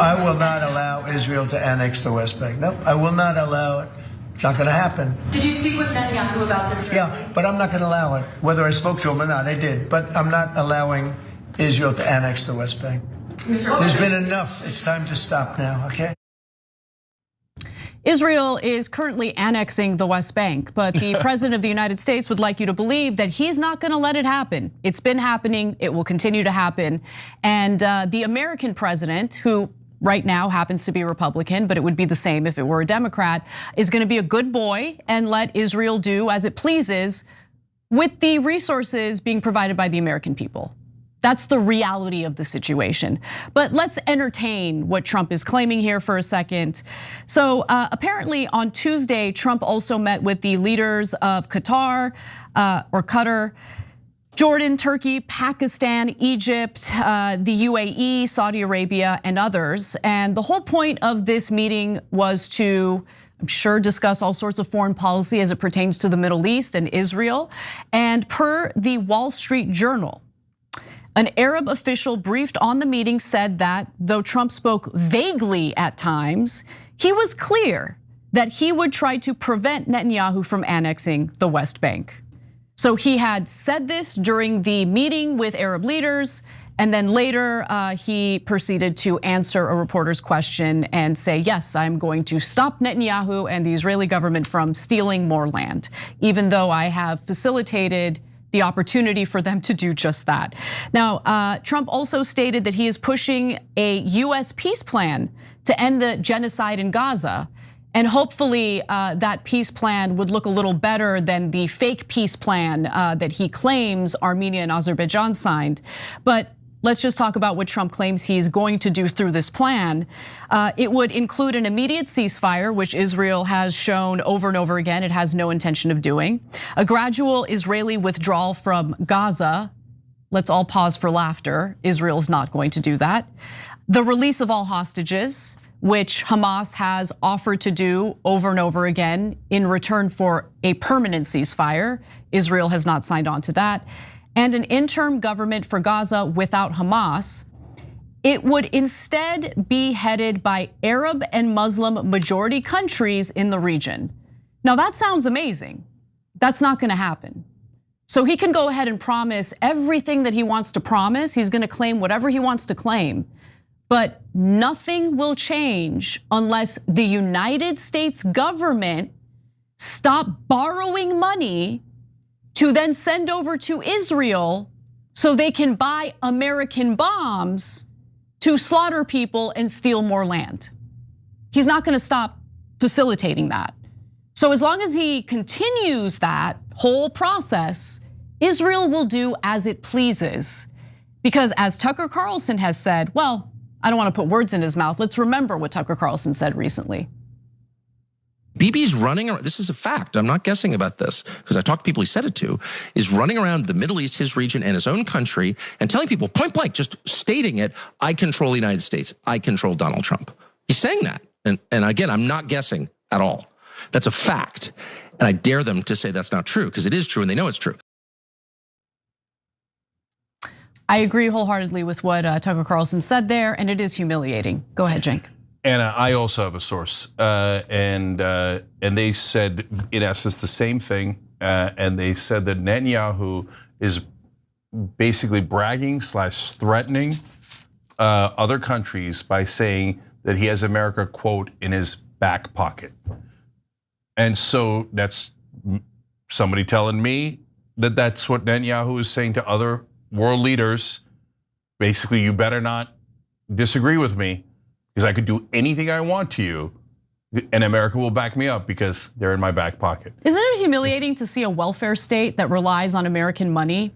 I will not allow Israel to annex the West Bank. No, I will not allow it. It's not going to happen. Did you speak with Netanyahu about this directly? Yeah, but I'm not going to allow it. Whether I spoke to him or not, I did. But I'm not allowing Israel to annex the West Bank. There's been enough. It's time to stop now, okay? Israel is currently annexing the West Bank, but the president of the United States would like you to believe that he's not going to let it happen. It's been happening. It will continue to happen. And the American president, who right now happens to be a Republican, but it would be the same if it were a Democrat, is going to be a good boy and let Israel do as it pleases with the resources being provided by the American people. That's the reality of the situation. But let's entertain what Trump is claiming here for a second. So apparently on Tuesday, Trump also met with the leaders of Qatar, Jordan, Turkey, Pakistan, Egypt, the UAE, Saudi Arabia, and others. And the whole point of this meeting was to, I'm sure, discuss all sorts of foreign policy as it pertains to the Middle East and Israel. And per the Wall Street Journal, an Arab official briefed on the meeting said that though Trump spoke vaguely at times, he was clear that he would try to prevent Netanyahu from annexing the West Bank. So he had said this during the meeting with Arab leaders, and then later he proceeded to answer a reporter's question and say, yes, I'm going to stop Netanyahu and the Israeli government from stealing more land, even though I have facilitated the opportunity for them to do just that. Now, Trump also stated that he is pushing a US peace plan to end the genocide in Gaza. And hopefully that peace plan would look a little better than the fake peace plan that he claims Armenia and Azerbaijan signed. But let's just talk about what Trump claims he's going to do through this plan. It would include an immediate ceasefire, which Israel has shown over and over again it has no intention of doing. A gradual Israeli withdrawal from Gaza. Let's all pause for laughter. Israel's not going to do that. The release of all hostages, which Hamas has offered to do over and over again in return for a permanent ceasefire. Israel has not signed on to that. And an interim government for Gaza without Hamas. It would instead be headed by Arab and Muslim majority countries in the region. Now that sounds amazing. That's not gonna happen. So he can go ahead and promise everything that he wants to promise. He's gonna claim whatever he wants to claim. But nothing will change unless the United States government stop borrowing money to then send over to Israel so they can buy American bombs to slaughter people and steal more land. He's not gonna stop facilitating that. So as long as he continues that whole process, Israel will do as it pleases. Because as Tucker Carlson has said, well, I don't want to put words in his mouth. Let's remember what Tucker Carlson said recently. Bibi's running around, this is a fact, I'm not guessing about this, because I talked to people he said it to, is running around the Middle East, his region, and his own country, and telling people point blank, just stating it, I control the United States, I control Donald Trump. He's saying that, and again, I'm not guessing at all. That's a fact, and I dare them to say that's not true, because it is true, and they know it's true. I agree wholeheartely with what Tucker Carlson said there, and it is humiliating. Go ahead, Cenk. Anna, I also have a source, and they said in essence the same thing, and they said that Netanyahu is basically bragging / threatening other countries by saying that he has America, quote, in his back pocket. And so that's somebody telling me that that's what Netanyahu is saying to other world leaders. Basically, you better not disagree with me, because I could do anything I want to you, and America will back me up because they're in my back pocket. Isn't it humiliating to see a welfare state that relies on American money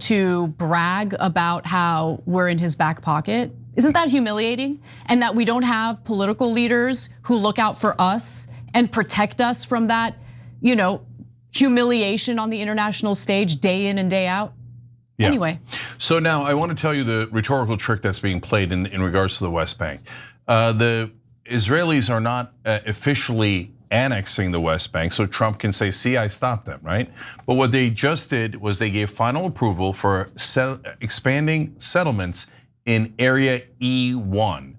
to brag about how we're in his back pocket? Isn't that humiliating? And that we don't have political leaders who look out for us and protect us from that, humiliation on the international stage day in and day out? Yeah. Anyway. So now I want to tell you the rhetorical trick that's being played in regards to the West Bank. The Israelis are not officially annexing the West Bank, so Trump can say, see, I stopped them, right? But what they just did was they gave final approval for expanding settlements in Area E1.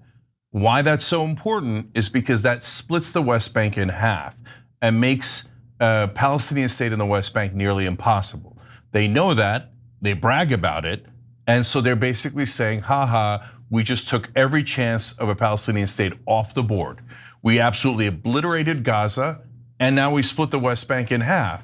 Why that's so important is because that splits the West Bank in half and makes a Palestinian state in the West Bank nearly impossible. They know that, they brag about it, and so they're basically saying, haha, we just took every chance of a Palestinian state off the board. We absolutely obliterated Gaza, and now we split the West Bank in half.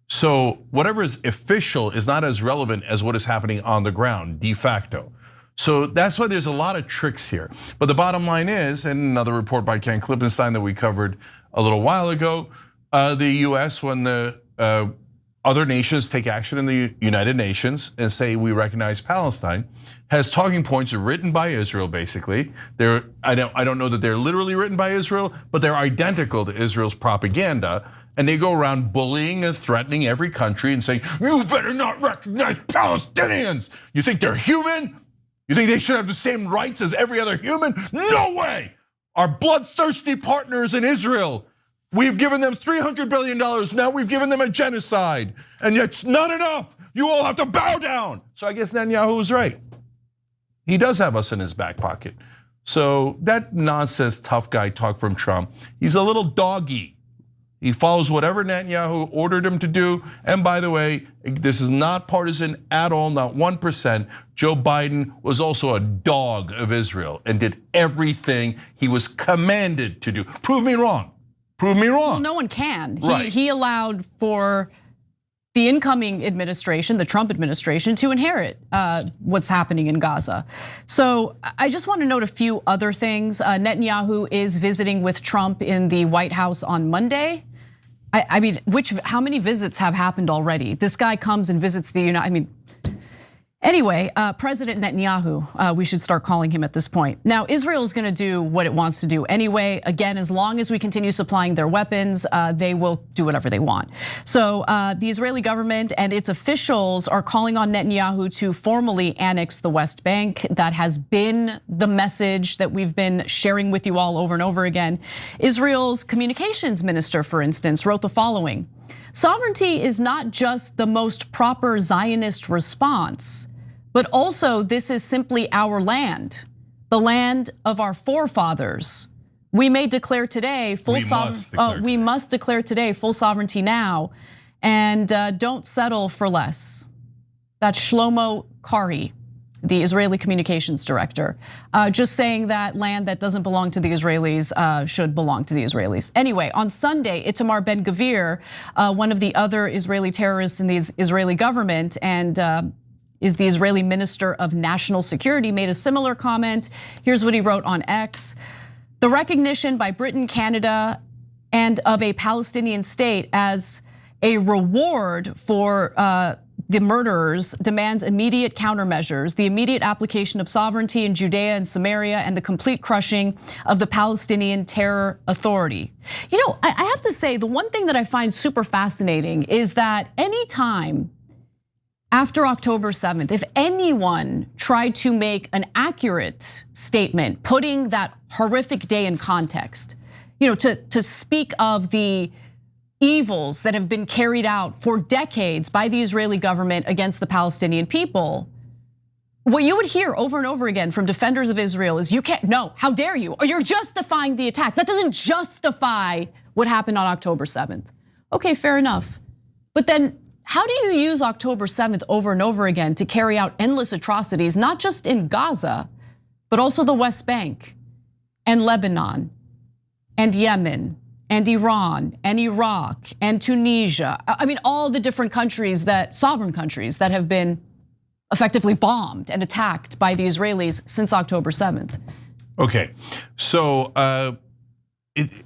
So whatever is official is not as relevant as what is happening on the ground, de facto. So that's why there's a lot of tricks here. But the bottom line is, and another report by Ken Klippenstein that we covered a little while ago, the US, when the other nations take action in the United Nations and say we recognize Palestine, has talking points written by Israel. Basically, I don't know that they're literally written by Israel, but they're identical to Israel's propaganda, and they go around bullying and threatening every country and saying, "You better not recognize Palestinians. You think they're human? You think they should have the same rights as every other human? No way! Our bloodthirsty partners in Israel. We've given them $300 billion, now we've given them a genocide, and yet it's not enough. You all have to bow down." So I guess Netanyahu was right. He does have us in his back pocket. So that nonsense tough guy talk from Trump, he's a little doggy. He follows whatever Netanyahu ordered him to do. And by the way, this is not partisan at all, not 1%. Joe Biden was also a dog of Israel and did everything he was commanded to do. Prove me wrong. Prove me wrong. Well, no one can. Right. He allowed for the incoming administration, the Trump administration, to inherit what's happening in Gaza. So I just want to note a few other things. Netanyahu is visiting with Trump in the White House on Monday. I mean, how many visits have happened already? This guy comes and visits the Anyway, President Netanyahu, we should start calling him at this point. Now, Israel is gonna do what it wants to do anyway. Again, as long as we continue supplying their weapons, they will do whatever they want. So the Israeli government and its officials are calling on Netanyahu to formally annex the West Bank. That has been the message that we've been sharing with you all over and over again. Israel's communications minister, for instance, wrote the following: "Sovereignty is not just the most proper Zionist response, but also this is simply our land, the land of our forefathers. We may declare today full sovereignty. We must declare today full sovereignty now, and don't settle for less." That's Shlomo Karhi, the Israeli communications director, just saying that land that doesn't belong to the Israelis should belong to the Israelis. Anyway, on Sunday, Itamar Ben-Gvir, one of the other Israeli terrorists in the Israeli government and is the Israeli Minister of National Security, made a similar comment. Here's what he wrote on X: "The recognition by Britain, Canada, and of a Palestinian state as a reward for the murderers demands immediate countermeasures, the immediate application of sovereignty in Judea and Samaria, and the complete crushing of the Palestinian Terror Authority." You know, I have to say, the one thing that I find super fascinating is that anytime after October 7th, if anyone tried to make an accurate statement, putting that horrific day in context, you know, to speak of the evils that have been carried out for decades by the Israeli government against the Palestinian people, what you would hear over and over again from defenders of Israel is, "You can't, no, how dare you? Or you're justifying the attack." That doesn't justify what happened on October 7th. Okay, fair enough. But then how do you use October 7th over and over again to carry out endless atrocities, not just in Gaza, but also the West Bank and Lebanon and Yemen and Iran and Iraq and Tunisia? I mean, all the different countries sovereign countries that have been effectively bombed and attacked by the Israelis since October 7th. Okay, so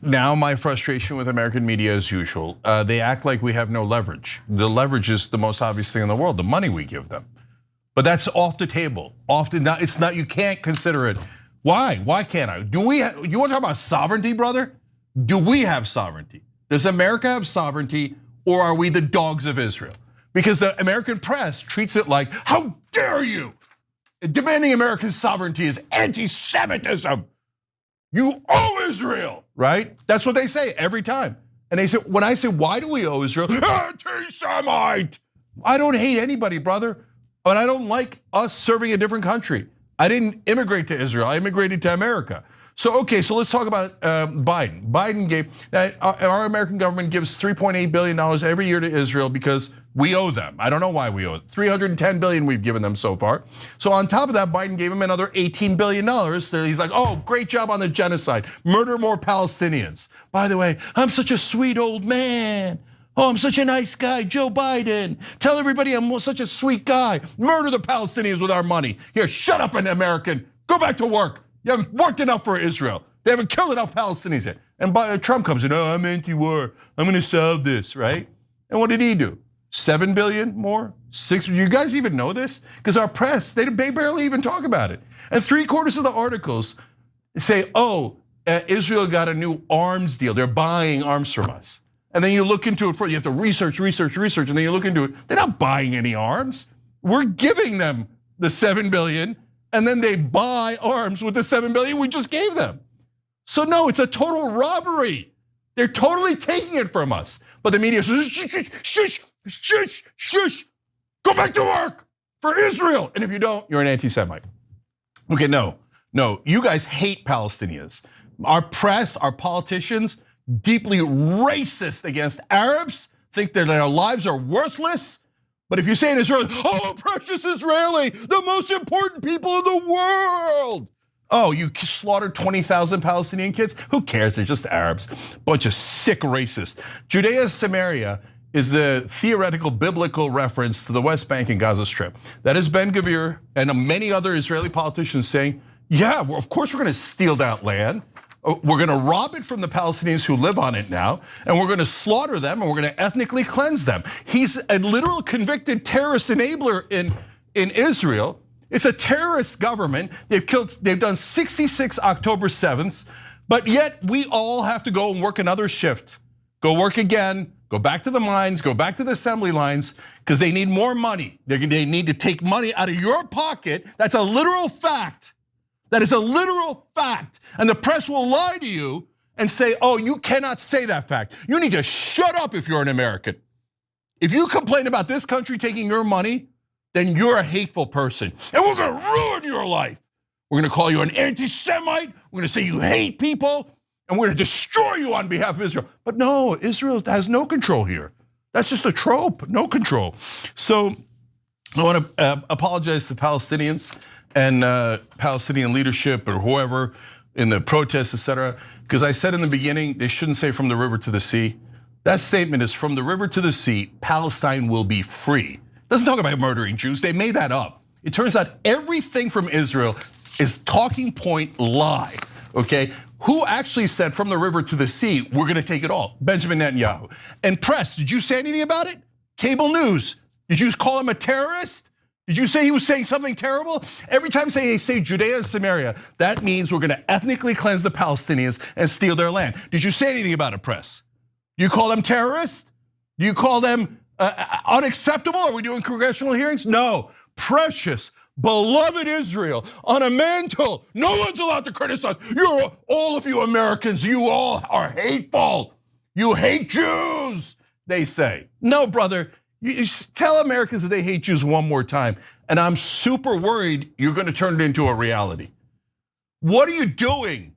now my frustration with American media as usual. They act like we have no leverage. The leverage is the most obvious thing in the world, the money we give them. But that's off the table. It's not, you can't consider it. Why? Why can't I? You want to talk about sovereignty, brother? Do we have sovereignty? Does America have sovereignty, or are we the dogs of Israel? Because the American press treats it like, how dare you? Demanding American sovereignty is anti-Semitism. You owe Israel, right? That's what they say every time. And they say, when I say, why do we owe Israel? Anti-Semite. I don't hate anybody, brother. But I don't like us serving a different country. I didn't immigrate to Israel, I immigrated to America. So okay, so let's talk about Biden. Biden gave, our American government gives $3.8 billion every year to Israel because we owe them. I don't know why we owe it. $310 billion we've given them so far. So on top of that, Biden gave him another $18 billion. He's like, oh, great job on the genocide. Murder more Palestinians. By the way, I'm such a sweet old man. Oh, I'm such a nice guy, Joe Biden. Tell everybody I'm such a sweet guy. Murder the Palestinians with our money. Here, shut up, an American. Go back to work. You haven't worked enough for Israel. They haven't killed enough Palestinians yet. And Trump comes in, oh, I'm anti-war. I'm gonna solve this, right? And what did he do? 7 billion more? 6, you guys even know this? Because our press, they barely even talk about it. And 3/4 of the articles say, oh, Israel got a new arms deal. They're buying arms from us. And then you look into it, you have to research, and then you look into it. They're not buying any arms. We're giving them the 7 billion, and then they buy arms with the 7 billion we just gave them. So no, it's a total robbery. They're totally taking it from us. But the media says, shush, go back to work for Israel. And if you don't, you're an anti-Semite. Okay, no, you guys hate Palestinians. Our press, our politicians, deeply racist against Arabs, think that their lives are worthless. But if you say in Israel, oh, precious Israeli, the most important people in the world. Oh, you slaughtered 20,000 Palestinian kids? Who cares? They're just Arabs. Bunch of sick racists. Judea Samaria is the theoretical biblical reference to the West Bank and Gaza Strip. That is Ben-Gvir and many other Israeli politicians saying, yeah, well, of course we're gonna steal that land. We're gonna rob it from the Palestinians who live on it now, and we're gonna slaughter them, and we're gonna ethnically cleanse them. He's a literal convicted terrorist enabler in Israel. It's a terrorist government. They've done 66 October 7ths, but yet we all have to go and work another shift. Go work again, go back to the mines, go back to the assembly lines, because they need more money. They need to take money out of your pocket. That's a literal fact. That is a literal fact. And the press will lie to you and say, oh, you cannot say that fact. You need to shut up if you're an American. If you complain about this country taking your money, then you're a hateful person. And we're gonna ruin your life. We're gonna call you an anti-Semite. We're gonna say you hate people. And we're gonna destroy you on behalf of Israel. But no, Israel has no control here. That's just a trope, no control. So I wanna apologize to Palestinians and Palestinian leadership or whoever in the protests, etc. Because I said in the beginning, they shouldn't say from the river to the sea. That statement is from the river to the sea, Palestine will be free. Doesn't talk about murdering Jews, they made that up. It turns out everything from Israel is talking point lie, okay? Who actually said from the river to the sea, we're gonna take it all? Benjamin Netanyahu. And press, did you say anything about it? Cable news, did you call him a terrorist? Did you say he was saying something terrible? Every time they say Judea and Samaria, that means we're gonna ethnically cleanse the Palestinians and steal their land. Did you say anything about it, press? Do you call them terrorists? Do you call them unacceptable? Are we doing congressional hearings? No, precious, beloved Israel on a mantle. No one's allowed to criticize. All of you Americans, you all are hateful. You hate Jews, they say. No, brother. You tell Americans that they hate Jews one more time, and I'm super worried you're gonna turn it into a reality. What are you doing?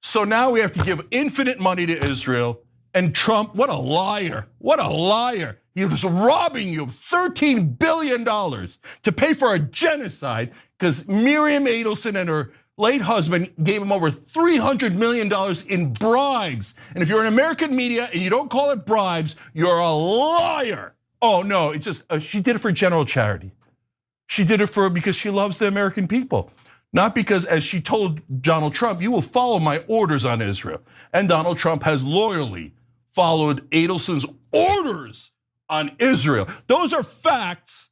So now we have to give infinite money to Israel, and Trump, what a liar, what a liar. He was robbing you of $13 billion to pay for a genocide because Miriam Adelson and her late husband gave him over $300 million in bribes. And if you're an American media and you don't call it bribes, you're a liar. Oh no, it's just, she did it for general charity. She did it because she loves the American people. Not because, as she told Donald Trump, you will follow my orders on Israel. And Donald Trump has loyally followed Adelson's orders on Israel. Those are facts,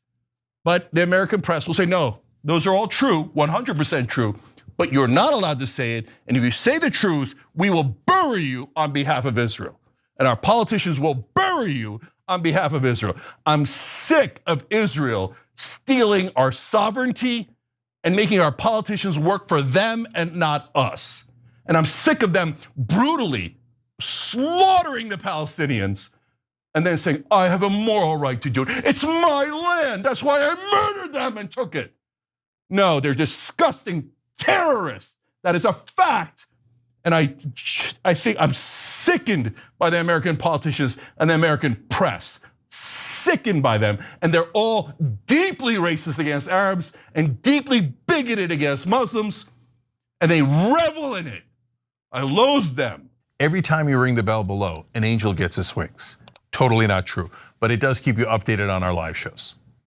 but the American press will say, no, those are all true, 100% true, but you're not allowed to say it. And if you say the truth, we will bury you on behalf of Israel. And our politicians will bury you on behalf of Israel. I'm sick of Israel stealing our sovereignty and making our politicians work for them and not us. And I'm sick of them brutally slaughtering the Palestinians and then saying, I have a moral right to do it. It's my land, that's why I murdered them and took it. No, they're disgusting terrorists That is a fact. And I think I'm sickened by the American politicians and the American press. Sickened by them. And they're all deeply racist against Arabs and deeply bigoted against Muslims. And they revel in it. I loathe them. Every time you ring the bell below, an angel gets his wings. Totally not true, but it does keep you updated on our live shows.